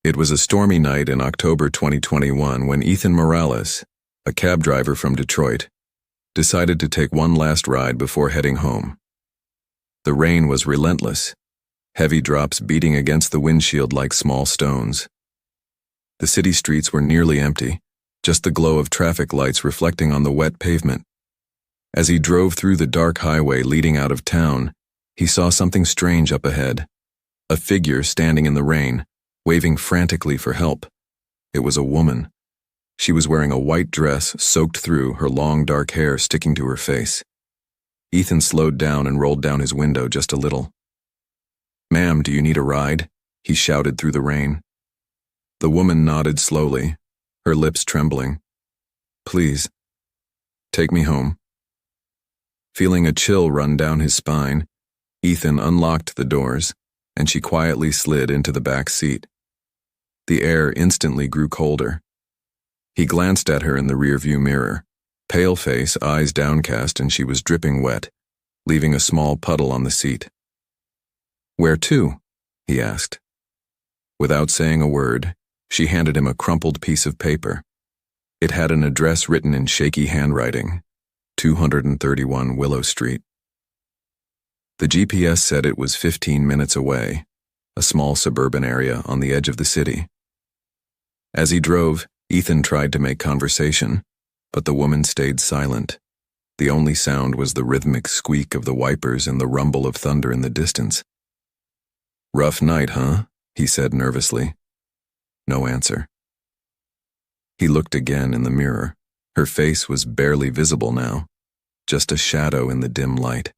It was a stormy night in October 2021 when Ethan Morales, a cab driver from Detroit, decided to take one last ride before heading home. The rain was relentless, heavy drops beating against the windshield like small stones. The city streets were nearly empty, just the glow of traffic lights reflecting on the wet pavement. As he drove through the dark highway leading out of town, he saw something strange up ahead. A figure standing in the rain, waving frantically for help. It was a woman. She was wearing a white dress soaked through, her long dark hair sticking to her face. Ethan slowed down and rolled down his window just a little. "Ma'am, do you need a ride?" he shouted through the rain. The woman nodded slowly, her lips trembling. "Please, take me home." Feeling a chill run down his spine, Ethan unlocked the doors, and she quietly slid into the back seat. The air instantly grew colder. He glanced at her in the rearview mirror, pale face, eyes downcast, and she was dripping wet, leaving a small puddle on the seat. "Where to?" he asked. Without saying a word, she handed him a crumpled piece of paper. It had an address written in shaky handwriting, 231 Willow Street. The GPS said it was 15 minutes away, a small suburban area on the edge of the city. As he drove, Ethan tried to make conversation, but the woman stayed silent. The only sound was the rhythmic squeak of the wipers and the rumble of thunder in the distance. "Rough night, huh?" he said nervously. No answer. He looked again in the mirror. Her face was barely visible now, just a shadow in the dim light.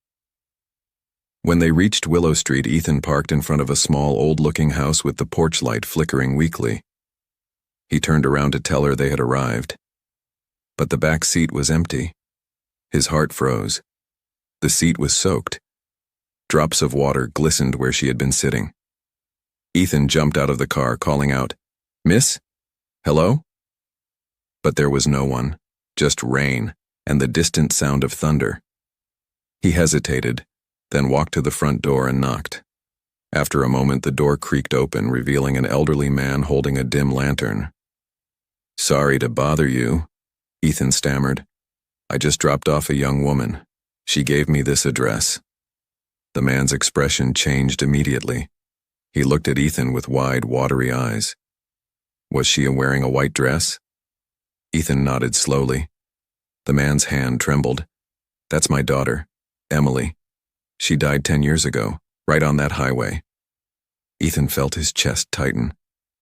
When they reached Willow Street, Ethan parked in front of a small, old-looking house with the porch light flickering weakly. He turned around to tell her they had arrived. But the back seat was empty. His heart froze. The seat was soaked. Drops of water glistened where she had been sitting. Ethan jumped out of the car, calling out, "Miss? Hello?" But there was no one, just rain and the distant sound of thunder. He hesitated, then walked to the front door and knocked. After a moment, the door creaked open, revealing an elderly man holding a dim lantern. "Sorry to bother you," Ethan stammered. "I just dropped off a young woman. She gave me this address." The man's expression changed immediately. He looked at Ethan with wide, watery eyes. "Was she wearing a white dress?" Ethan nodded slowly. The man's hand trembled. "That's my daughter, Emily. She died 10 years ago, right on that highway." Ethan felt his chest tighten.